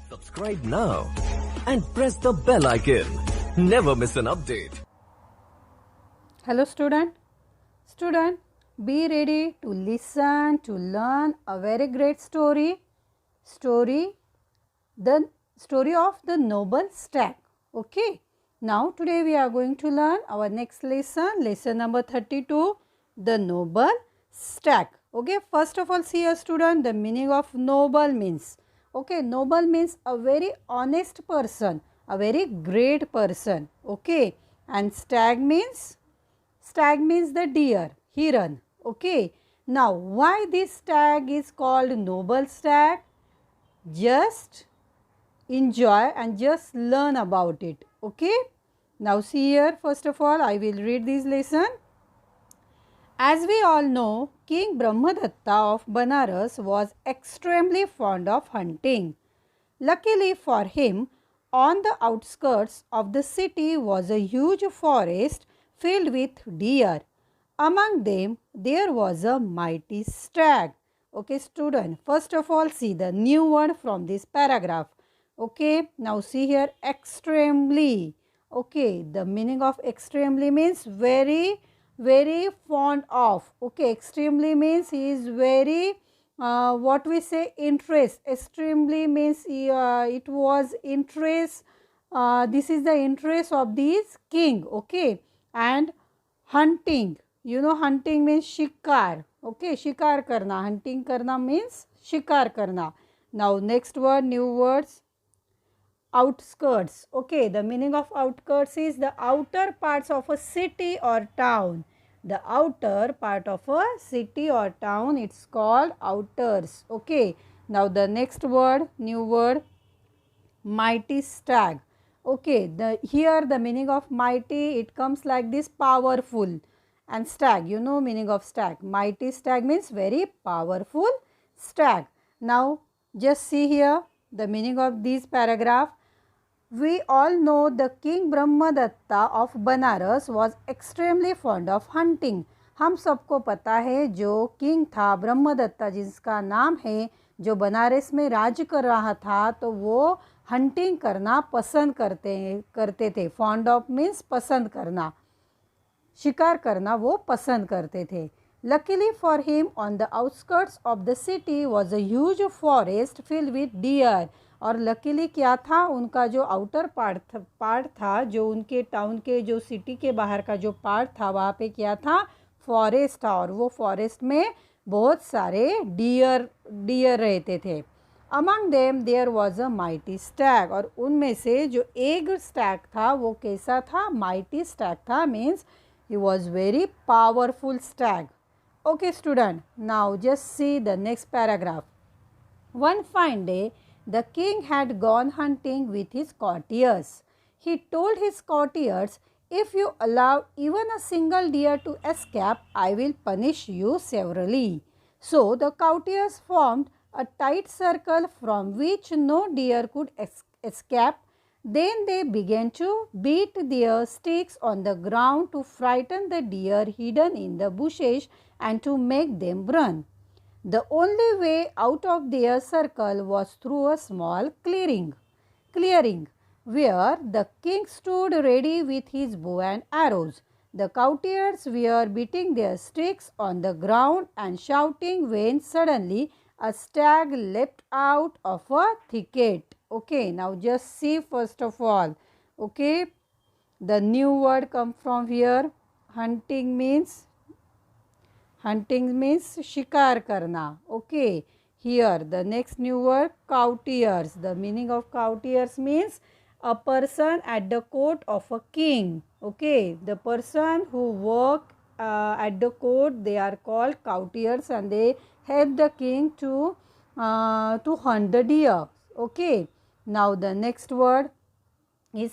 Subscribe now and press the bell icon. Never miss an update. Hello student, be ready to listen to learn a very great story, the story of the noble stag. Okay, now today we are going to learn our next lesson number 32, the noble stag. Okay, first of all, see a student, the meaning of noble means. Okay, noble means a very honest person, a very great person. Okay, and stag means the deer, heron. Okay, now why this stag is called noble stag? Just enjoy and just learn about it. Okay, now see here, first of all I will read this lesson. As we all know, King Brahmadatta of Banaras was extremely fond of hunting. Luckily for him, on the outskirts of the city was a huge forest filled with deer. Among them, there was a mighty stag. Okay, student, first of all, see the new word from this paragraph. Okay, now see here, extremely. Okay, the meaning of extremely means very fond of. Okay, extremely means he is very what we say interest. Extremely means it was interest. This is the interest of this king. Okay, and hunting, you know, hunting means shikar. Okay, shikar karna, hunting karna means shikar karna. Now next word, new words, outskirts. Okay, the meaning of outskirts is the outer parts of a city or town. The outer part of a city or town, it's called outers. Okay, now the next word, new word, mighty stag. Okay, here the meaning of mighty, it comes like this, powerful, and stag, you know meaning of stag. Mighty stag means very powerful stag. Now just see here the meaning of this paragraph. We all know the king Brahmadatta of Banaras was extremely fond of hunting. हम सबको पता है जो king था ब्रह्मदत्ता जिसका नाम है, जो बनारस में राज कर रहा था, तो वो हंटिंग करना पसंद करते थे. फॉन्ड ऑफ मीन्स पसंद करना, शिकार करना वो पसंद करते थे. Luckily for him, on the outskirts of the city was a huge forest filled with deer. और लकीली क्या था, उनका जो आउटर पार्ट था, जो उनके टाउन के, जो सिटी के बाहर का जो पार्ट था, वहाँ पे क्या था, फॉरेस्ट था, और वो फॉरेस्ट में बहुत सारे डियर रहते थे. Among them there was a mighty stag, और उनमें से जो एक स्टैग था वो कैसा था, माइटी स्टैग था, means he was very powerful Stag. Okay student, now just see the next paragraph. One fine day, the king had gone hunting with his courtiers. He told his courtiers, if you allow even a single deer to escape, I will punish you severely. So the courtiers formed a tight circle from which no deer could escape. Then they began to beat their sticks on the ground to frighten the deer hidden in the bushes and to make them run. The only way out of their circle was through a small clearing where the king stood ready with his bow and arrows. The courtiers were beating their sticks on the ground and shouting when suddenly a stag leapt out of a thicket. Okay, now just see first of all. Okay, the new word come from here. Hunting means shikar karna. Okay, here the next new word, courtiers. The meaning of courtiers means a person at the court of a king. Okay, the person who work at the court, they are called courtiers, and they help the king to hunt the deer. Okay, now the next word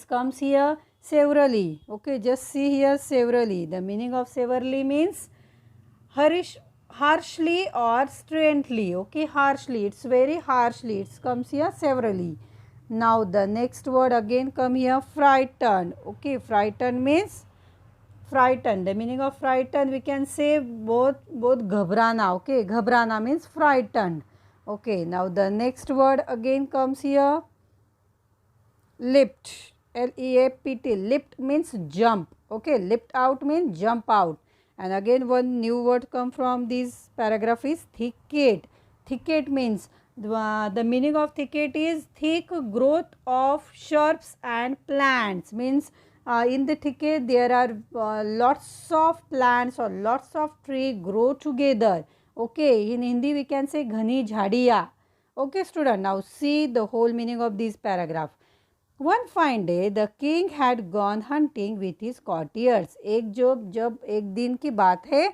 comes here, severally. Okay, just see here, severally. The meaning of severely means harshly or sternly. Okay, harshly, it's very harshly, it comes here severally. Now the next word again come here, frightened. Okay, frightened means frightened. The meaning of frightened, we can say both ghabrana. Okay, ghabrana means frightened. Okay, now the next word again comes here, Lipped, L-E-A-P-T, lipped means jump, okay, lipped out means jump out. And again one new word come from this paragraph is thicket. Thicket means the meaning of thicket is thick growth of shrubs and plants, means in the thicket there are lots of plants or lots of tree grow together. Okay, in Hindi we can say घनी झाड़ियाँ. Okay student, now see the whole meaning of this paragraph. One fine day the king had gone hunting with his courtiers. जब एक दिन की बात है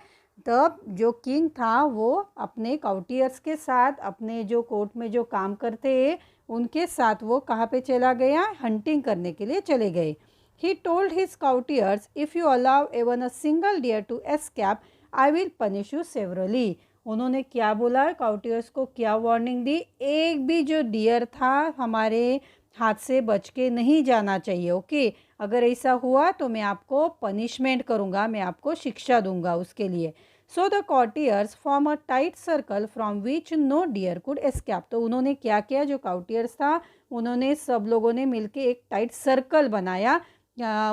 तब जो किंग था वो अपने काउटियर्स के साथ, अपने जो कोर्ट में जो काम करते हैं उनके साथ वो कहाँ पे चला गया, हंटिंग करने के लिए चले गए. He told his courtiers, if you allow even a single deer to escape, I will punish you severely. उन्होंने क्या बोला, काउटियर्स को क्या वार्निंग दी, एक भी जो डियर था हमारे हाथ से बच के नहीं जाना चाहिए. ओके, अगर ऐसा हुआ तो मैं आपको पनिशमेंट करूँगा, मैं आपको शिक्षा दूंगा उसके लिए. So the courtiers form a tight circle from which no deer could escape. तो उन्होंने क्या किया, जो काउटियर्स था उन्होंने सब लोगों ने मिलके एक टाइट सर्कल बनाया.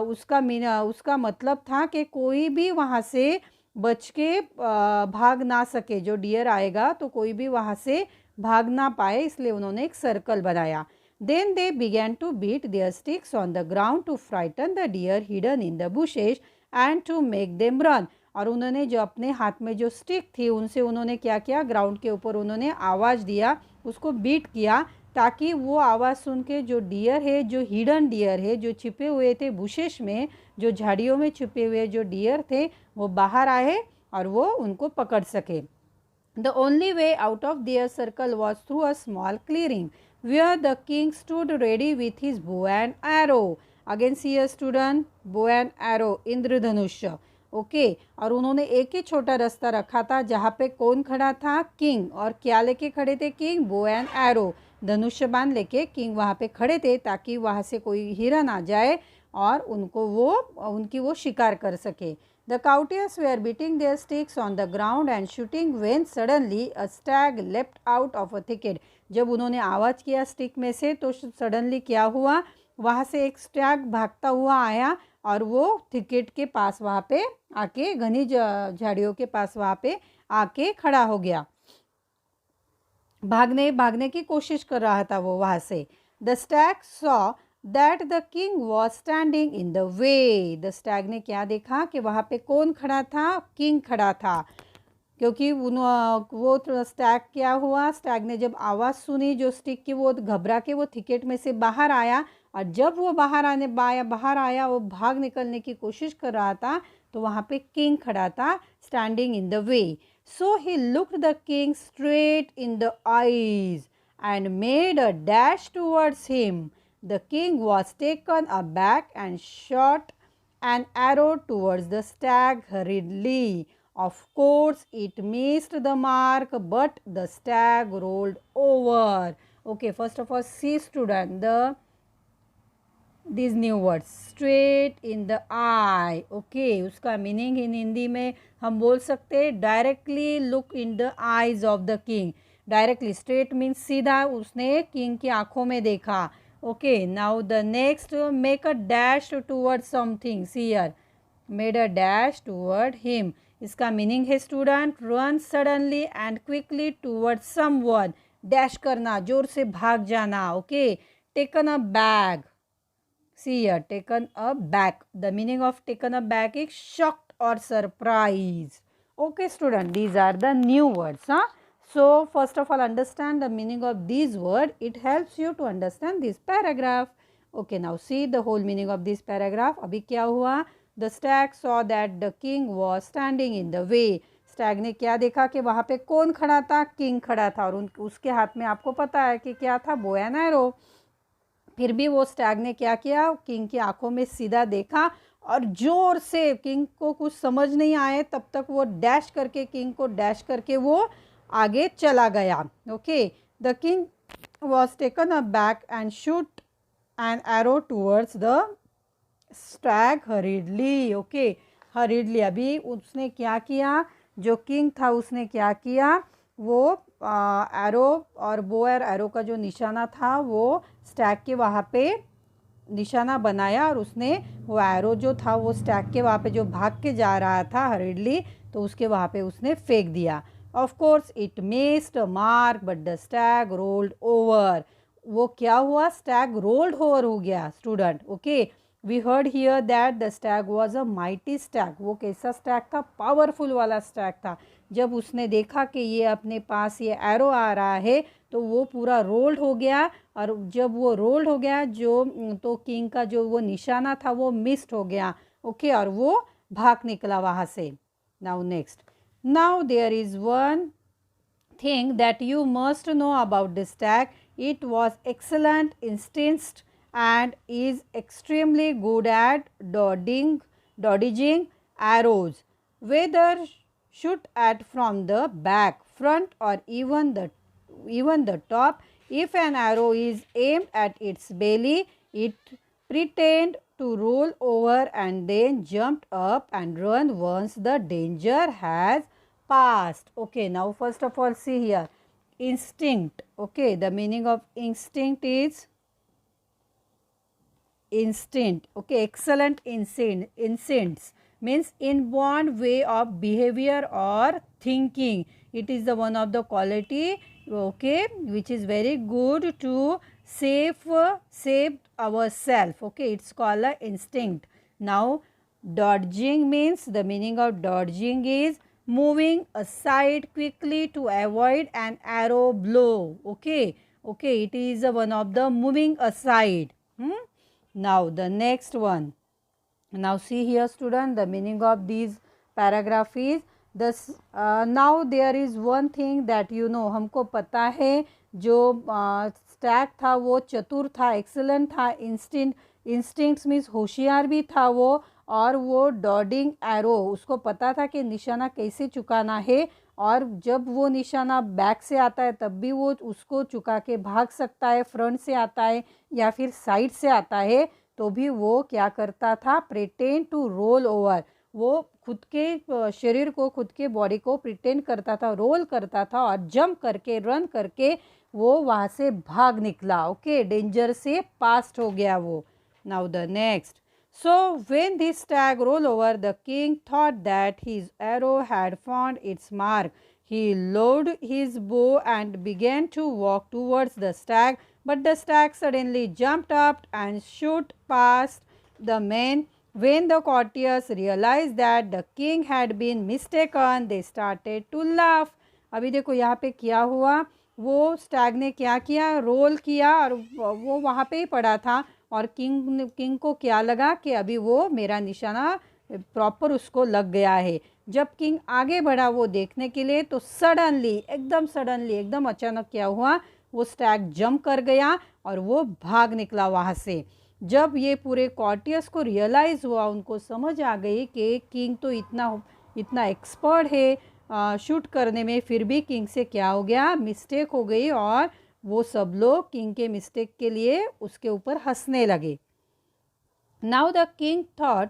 उसका मतलब था कि कोई भी वहाँ से बच के भाग ना सके, जो डियर आएगा तो कोई भी वहाँ से भाग ना पाए, इसलिए उन्होंने एक सर्कल बनाया. Then they began to beat their sticks on the ground to frighten the deer hidden in the bushes and to make them run. और उन्होंने जो अपने हाथ में जो स्टिक थी उनसे उन्होंने क्या किया, ग्राउंड के ऊपर उन्होंने आवाज़ दिया, उसको बीट किया ताकि वो आवाज़ सुन के जो डियर है, जो हिडन डियर है, जो छिपे हुए थे बुशेस में, जो झाड़ियों में छिपे हुए जो डियर थे वो बाहर आए और वो उनको पकड़ सके. The only way out of their circle was through a small clearing where the king stood ready with his bow and arrow. Again see a student, bow and arrow, इंद्रधनुष्य. ओके, और उन्होंने एक ही छोटा रास्ता रखा था जहाँ पे कौन खड़ा था, किंग. और क्या लेके खड़े थे किंग, बो एंड एरो, धनुष्य बाण लेके किंग वहाँ पे खड़े थे ताकि वहाँ से कोई हिरन आ जाए और उनकी वो शिकार कर सके. The courtiers were beating their sticks on the ground and shooting when suddenly a stag leapt out of a thicket. जब उन्होंने आवाज़ किया स्टिक में से तो सडनली क्या हुआ, वहाँ से एक स्टैग भागता हुआ आया और वो थिकेट के पास वहाँ पे आके, घनी झाड़ियों के पास वहाँ पे आके खड़ा हो गया. भागने की कोशिश कर रहा था वो वहाँ से. The stag saw that the king was standing in the way. The stag ने क्या देखा कि वहाँ पे कौन खड़ा था, किंग खड़ा था. क्योंकि वो स्टैग क्या हुआ, स्टैग ने जब आवाज़ सुनी जो स्टिक की, वो घबरा के वो थिकेट में से बाहर आया. और जब वो बाहर आया वो भाग निकलने की कोशिश कर रहा था तो वहाँ पे किंग खड़ा था, standing in the way. So he looked the king straight in the eyes and made a dash towards him. The king was taken aback and shot an arrow towards the stag hurriedly. Of course, it missed the mark, but the stag rolled over. Okay, first of all, see student, these new words, straight in the eye. Okay, उसका meaning in Hindi में हम बोल सकते हैं directly look in the eyes of the king. Directly, straight means सीधा उसने king की आँखों में देखा. Okay, now the next, make a dash towards something. See here, made a dash toward him. इसका meaning है student, run suddenly and quickly towards someone. Dash करना, जोर से भाग जाना. Okay, taken a bag. See here, taken a back. The meaning of taken a back is shocked or surprised. Okay student, these are the new words. So first of all, understand the meaning of these words. It helps you to understand this paragraph. Okay, now see the whole meaning of this paragraph. अभी क्या हुआ? The stag saw that the king was standing in the way. Stag ने क्या देखा कि वहाँ पे कौन खड़ा था, किंग खड़ा था. और उसके हाथ में आपको पता है कि क्या था, बो एंड एरो. फिर भी वो स्टैग ने क्या किया, किंग की आंखों में सीधा देखा और जोर से, किंग को कुछ समझ नहीं आए तब तक वो डैश करके, किंग को डैश करके वो आगे चला गया. Okay, the king was taken a back and shoot an arrow towards the Stag हरीडली. Okay, हरीडली. अभी उसने क्या किया, जो किंग था उसने क्या किया, वो एरो और बो और एरो का जो निशाना था वो स्टैग के वहाँ पे निशाना बनाया और उसने वो एरो जो था वो स्टैग के वहाँ पे जो भाग के जा रहा था हरिडली, तो उसके वहाँ पे उसने फेंक दिया. Of course it missed a mark but the stag rolled over. वो क्या हुआ, स्टैग रोल्ड ओवर हो गया student. Okay, we heard here that the stag was a mighty stag. वो कैसा स्टैग था, पावरफुल वाला स्टैग था. जब उसने देखा कि ये अपने पास ये एरो आ रहा है तो वो पूरा रोल्ड हो गया, और जब वो रोल्ड हो गया तो किंग का जो वो निशाना था वो मिस्ड हो गया. ओके, और वो भाग निकला वहाँ से. Now next, now there is one thing that you must know about this stag. It was excellent instinct and is extremely good at dodging arrows, whether shoot at from the back, front, or even the top. If an arrow is aimed at its belly, it pretend to roll over and then jump up and run once the danger has past. Okay, now first of all see here, instinct. Okay, the meaning of instinct is instinct. Okay, excellent instincts means inborn way of behavior or thinking. It is the one of the quality, okay, which is very good to save ourselves. Okay, it's called a instinct. Now dodging means, the meaning of dodging is moving aside quickly to avoid an arrow blow. Okay, okay, it is one of the moving aside. Now the next one. Now see here student, the meaning of these paragraph is this. Now there is one thing that you know, हमको पता है जो Stag था वो चतुर था, excellent था, instincts means होशियार भी था वो, और वो डॉडिंग एरो, उसको पता था कि निशाना कैसे चुकाना है, और जब वो निशाना बैक से आता है तब भी वो उसको चुका के भाग सकता है, फ्रंट से आता है या फिर साइड से आता है तो भी वो क्या करता था, प्रिटेंड टू रोल ओवर. वो खुद के शरीर को, खुद के बॉडी को प्रिटेंड करता था, रोल करता था, और जंप करके, रन करके वो वहाँ से भाग निकला. ओके, डेंजर से पास्ट हो गया वो. Now the next. So when this stag rolled over, the king thought that his arrow had found its mark. He loaded his bow and began to walk towards the stag, but the stag suddenly jumped up and shot past the men. When the courtiers realized that the king had been mistaken, they started to laugh. अभी देखो यहाँ पे क्या हुआ, वो Stag ने क्या किया, रोल किया, और वो वहाँ पे ही पड़ा था, और किंग को क्या लगा कि अभी वो मेरा निशाना प्रॉपर उसको लग गया है. जब किंग आगे बढ़ा वो देखने के लिए तो सडनली, एकदम अचानक क्या हुआ, वो स्टैग जंप कर गया और वो भाग निकला वहाँ से. जब ये पूरे कॉर्टियर्स को रियलाइज़ हुआ, उनको समझ आ गई कि किंग तो इतना एक्सपर्ट है शूट करने में, फिर भी किंग से क्या हो गया, मिस्टेक हो गई, और वो सब लोग किंग के मिस्टेक के लिए उसके ऊपर हंसने लगे. Now the king thought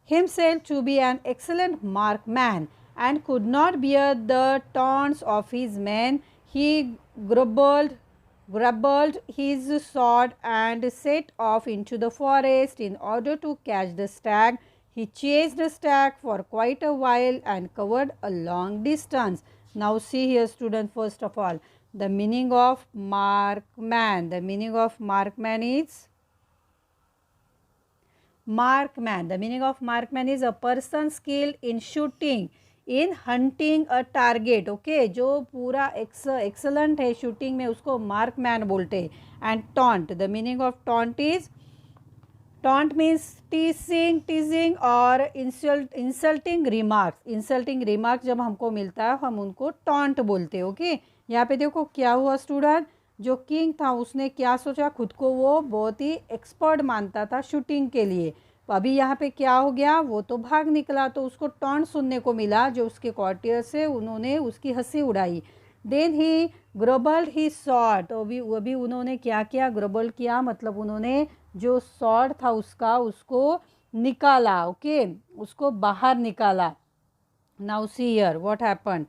himself to be an excellent marksman and could not bear the taunts of his men. He grappled his sword and set off into the forest in order to catch the stag. He chased the stag for quite a while and covered a long distance. Now see here student, first of all, the meaning of markman. The meaning of markman is markman. The meaning of markman is a person skilled in shooting, in hunting a target. Okay, जो पूरा excellent है shooting में उसको markman बोलते हैं. And taunt. The meaning of taunt is, taunt means teasing और insulting remarks. Insulting remarks जब हमको मिलता है हम उनको taunt बोलते हैं. ओके, यहाँ पे देखो क्या हुआ स्टूडेंट, जो किंग था उसने क्या सोचा, खुद को वो बहुत ही एक्सपर्ट मानता था शूटिंग के लिए. अभी यहाँ पे क्या हो गया, वो तो भाग निकला, तो उसको टॉन्ट सुनने को मिला जो उसके कॉर्टियर से, उन्होंने उसकी हंसी उड़ाई. Then he grumbled he soared. तो अभी उन्होंने क्या किया, ग्रबल किया मतलब उन्होंने जो सॉर्ड था उसको निकाला. ओके, उसको बाहर निकाला. Now see here what happen.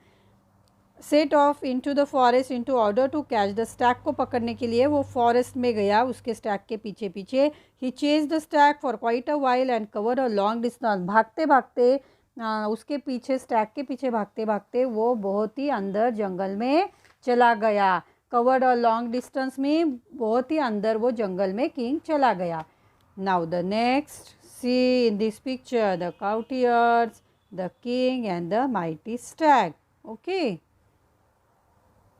Set off into the forest into order to catch the stag को पकड़ने के लिए वो फॉरेस्ट में गया, उसके स्टैग के पीछे पीछे। He chase the stag for quite a while and cover a long distance. भागते भागते उसके पीछे, स्टैग के पीछे भागते भागते वो बहुत ही अंदर जंगल में चला गया। कवर्ड अ लॉन्ग डिस्टेंस में बहुत ही अंदर वो जंगल में किंग चला गया। Now the next, see in this picture the courtiers, the king and the mighty stag. Okay,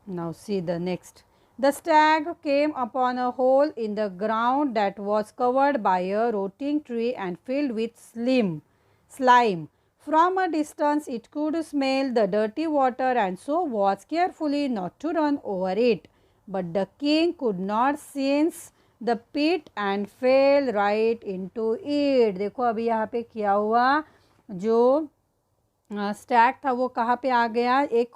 now see the next. The stag came upon a hole in the ground that was covered by a rotting tree and filled with slime. From a distance it could smell the dirty water and so was carefully not to run over it. But the king could not sense the pit and fell right into it. देखो अभी यहाँ पे क्या हुआ, जो Stag था वो कहाँ पे आ गया, एक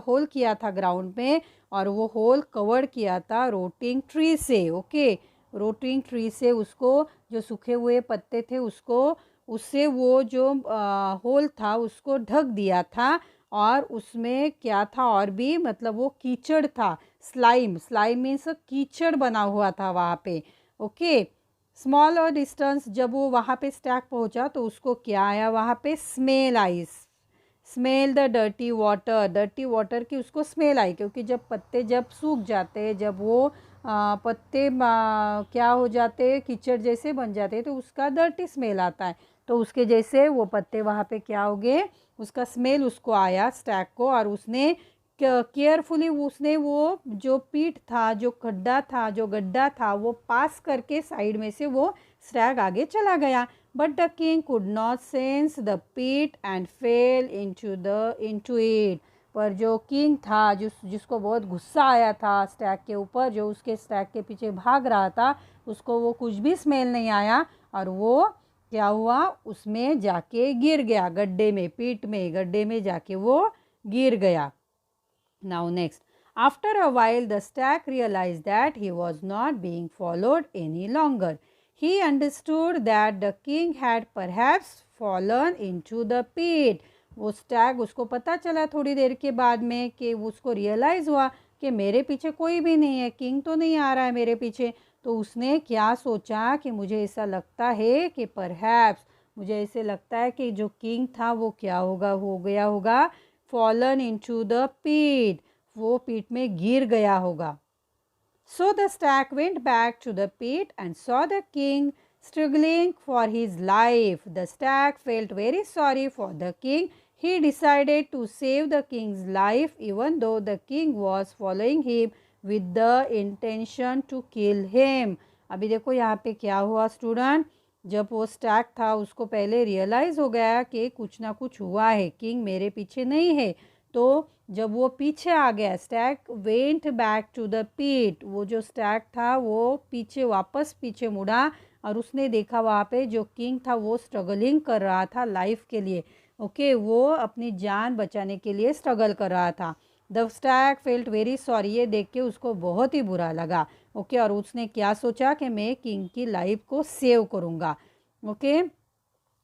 होल किया था ग्राउंड में और वो होल कवर किया था रोटिंग ट्री से। ओके, रोटिंग ट्री से उसको, जो सूखे हुए पत्ते थे उसको, उससे वो जो होल था उसको ढक दिया था। और उसमें क्या था और भी, मतलब वो कीचड़ था, स्लाइम मीन्स कीचड़ बना हुआ था वहाँ पे। ओके, स्मॉल और डिस्टेंस, जब वो वहाँ पे स्टैग पहुँचा तो उसको क्या आया, वहाँ पे smell I. Smell the dirty water की उसको स्मेल आई, क्योंकि जब पत्ते जब सूख जाते, जब वो पत्ते क्या हो जाते, कीचड़ जैसे बन जाते, तो उसका डर्टी स्मेल आता है। तो उसके जैसे वो पत्ते वहाँ पे क्या हो गए, उसका स्मेल उसको आया स्टैग को। और उसने केयरफुली उसने वो जो पीठ था, जो गड्ढा था वो पास करके साइड में से वो स्टैग आगे चला गया। But the king could not sense the pit and fell into it. पर जो किंग था, जिसको बहुत गुस्सा आया था स्टैग के ऊपर, जो उसके स्टैग के पीछे भाग रहा था, उसको वो कुछ भी स्मेल नहीं आया और वो क्या हुआ, उसमें जाके गिर गया, गड्ढे में जाके वो गिर गया। Now next, after a while the stag realized that he was not being followed any longer. He understood that the king had perhaps fallen into the pit. वो स्टैग, उसको पता चला थोड़ी देर के बाद में कि उसको रियलाइज़ हुआ कि मेरे पीछे कोई भी नहीं है, किंग तो नहीं आ रहा है मेरे पीछे। तो उसने क्या सोचा कि मुझे ऐसा लगता है कि परहैप्स, मुझे ऐसे लगता है कि जो किंग था वो क्या होगा, हो गया होगा फॉलन इनटू द pit, वो पीट में गिर गया होगा। So the stag went back to the pit and saw the king struggling for his life. The stag felt very sorry for the king. He decided to save the king's life even though the king was following him with the intention to kill him. अभी देखो यहाँ पे क्या हुआ student, जब वो Stag था उसको पहले रियलाइज़ हो गया कि कुछ ना कुछ हुआ है, किंग मेरे पीछे नहीं है। तो जब वो पीछे आ गया, stag went back to the pit, वो जो स्टैग था वो वापस पीछे मुड़ा और उसने देखा वहाँ पे जो किंग था वो स्ट्रगलिंग कर रहा था लाइफ के लिए। ओके, वो अपनी जान बचाने के लिए स्ट्रगल कर रहा था। The Stag felt very sorry, ये देख के उसको बहुत ही बुरा लगा। ओके, और उसने क्या सोचा कि मैं किंग की लाइफ को सेव करूँगा। ओके,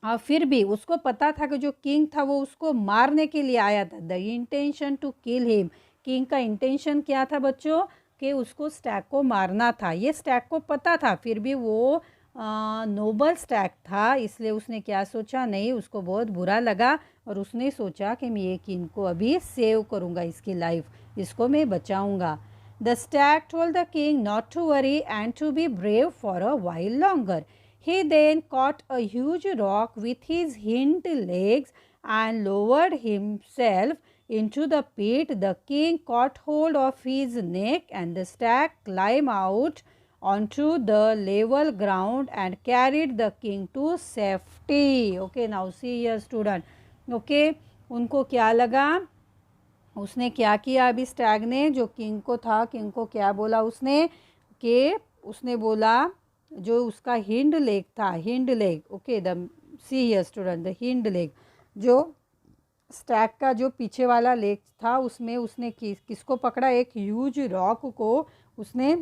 फिर भी उसको पता था कि जो किंग था वो उसको मारने के लिए आया था। The intention to kill him, king का इंटेंशन क्या था बच्चों, कि उसको स्टैग को मारना था। ये स्टैग को पता था, फिर भी वो नोबल स्टैग था, इसलिए उसने क्या सोचा, नहीं, उसको बहुत बुरा लगा और उसने सोचा कि मैं ये किंग को अभी सेव करूँगा, इसकी लाइफ, इसको मैं बचाऊँगा। The stag told the king not to worry and to be brave for a while longer. He then caught a huge rock with his hind legs and lowered himself into the pit. The king caught hold of his neck and the stag climbed out onto the level ground and carried the king to safety. Okay, now see here student. Okay, उनको क्या लगा, उसने क्या किया अभी Stag ने, जो king को था, किंग को क्या बोला उसने, कि उसने बोला जो उसका हिंड लेग था, hind leg, okay, the see here student, the hind leg, जो स्टैग का जो पीछे वाला लेग था उसमें उसने किसको पकड़ा, एक ह्यूज रॉक को उसने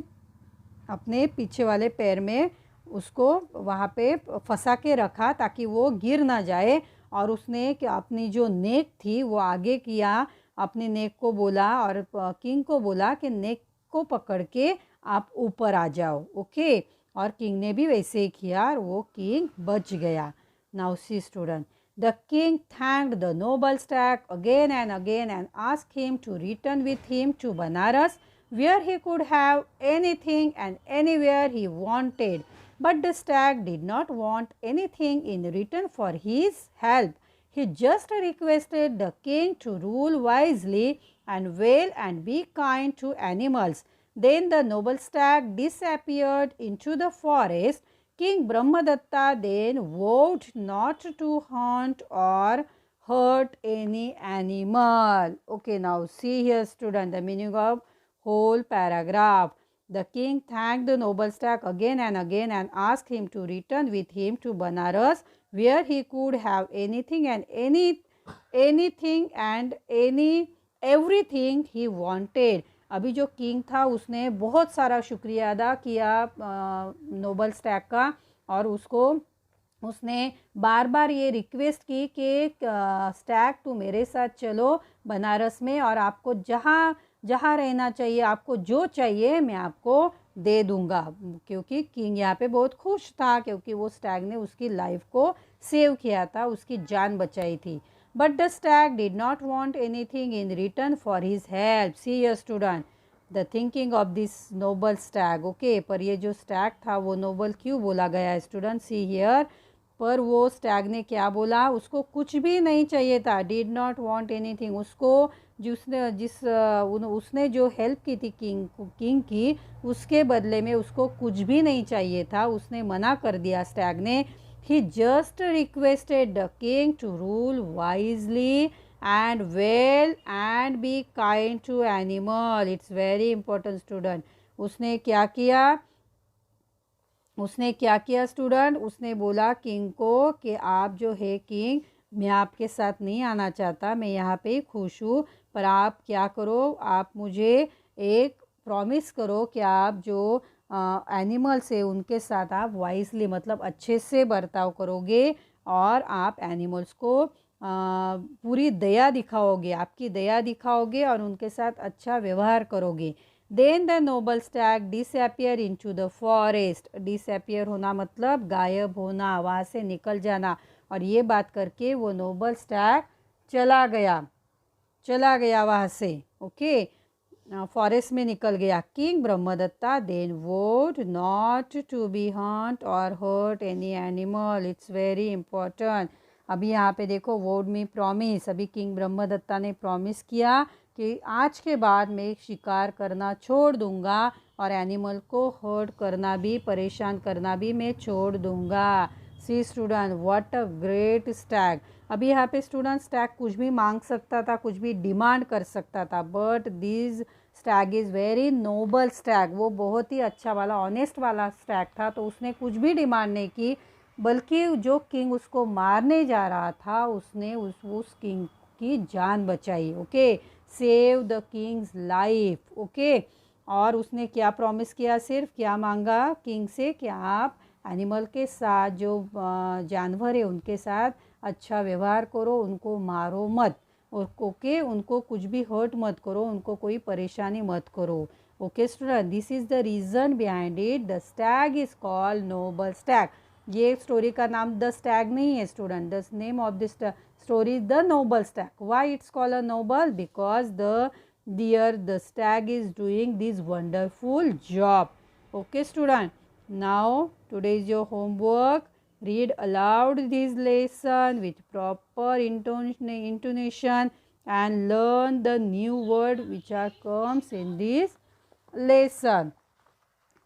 अपने पीछे वाले पैर में उसको वहाँ पे फंसा के रखा ताकि वो गिर ना जाए। और उसने अपनी जो नेक थी वो आगे किया अपनी नेक को बोला और किंग को बोला कि नेक को पकड़ के आप ऊपर आ जाओ, ओके। और किंग ने भी वैसे ही किया और वो किंग बच गया। Now see student, the king thanked the noble stag again and asked him to return with him to Banaras where he could have anything and anywhere he wanted. But the stag did not want anything in return for his help. He just requested the king to rule wisely and well and be kind to animals. Then the noble stag disappeared into the forest. King Brahmadatta then vowed not to hunt or hurt any animal. Okay, now see here student, the meaning of whole paragraph. The king thanked the noble stag again and asked him to return with him to Banaras, where he could have anything and everything he wanted. अभी जो king था उसने बहुत सारा शुक्रिया अदा किया Nobel Stag का, और उसने बार बार ये रिक्वेस्ट की कि स्टैग तू मेरे साथ चलो बनारस में, और आपको जहाँ रहना चाहिए, आपको जो चाहिए मैं आपको दे दूँगा। क्योंकि किंग यहाँ पे बहुत खुश था क्योंकि वो स्टैग ने उसकी लाइफ को सेव किया था, उसकी जान बचाई थी। But the Stag did not want anything in return for his help. See your student, the thinking of this Nobel Stag, okay. पर ये जो स्टैग था वो नोबल क्यों बोला गया है स्टूडेंट? सी हियर, पर वो स्टैग ने क्या बोला, उसको कुछ भी नहीं चाहिए था, डिड नॉट वांट एनीथिंग। उसको उसने जो हेल्प की थी किंग की, उसके बदले में उसको कुछ भी नहीं चाहिए था, उसने मना कर दिया स्टैग ने। He just requested the king to rule wisely and well and be kind to animal. It's very important student. उसने क्या किया स्टूडेंट? उसने बोला किंग को कि आप जो है किंग, मैं आपके साथ नहीं आना चाहता, मैं यहाँ पे खुश हूँ, पर आप क्या करो, आप मुझे एक प्रॉमिस करो कि आप जो एनिमल्स है उनके साथ आप वाइजली मतलब अच्छे से बर्ताव करोगे, और आप एनिमल्स को पूरी दया दिखाओगे, आपकी दया दिखाओगे और उनके साथ अच्छा व्यवहार करोगे। Then the noble stag disappear into the forest. Disappear होना मतलब गायब होना, वहाँ से निकल जाना। और ये बात करके वो नोबल स्टैग चला गया वहाँ से, ओके। फॉरेस्ट में निकल गया। King Brahmadatta then vowed not to be hunt or hurt any animal. It's very important. अभी यहाँ पे देखो, वोड में प्रॉमिस। अभी किंग ब्रह्मदत्ता ने प्रॉमिस किया कि आज के बाद मैं शिकार करना छोड़ दूंगा और एनिमल को हर्ट करना भी, परेशान करना भी मैं छोड़ दूंगा। See student, what a great stag. अभी यहाँ पे स्टूडेंट स्टैग कुछ भी मांग सकता था, कुछ भी डिमांड कर सकता था, but this Stag is very noble Stag. वो बहुत ही अच्छा वाला, ऑनेस्ट वाला स्टैग था, तो उसने कुछ भी डिमांड नहीं की, बल्कि जो किंग उसको मारने जा रहा था उसने उस किंग की जान बचाई, okay. Save the Kings life, okay. और उसने क्या प्रॉमिस किया, सिर्फ क्या मांगा किंग से कि आप एनिमल के साथ, जो जानवर है उनके साथ अच्छा व्यवहार करो, उनको मारो मत, ओके। उनको कुछ भी हर्ट मत करो, उनको कोई परेशानी मत करो, okay student. This is the reason behind it the stag is called noble stag. ये स्टोरी का नाम द स्टैग नहीं है student, the name of this story is the noble stag. Why it's called a noble? Because the stag is doing this wonderful job, okay student. Now today is your homework. Read aloud this lesson with proper intonation and learn the new word which are comes in this lesson,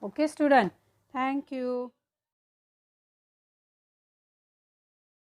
okay student. Thank you.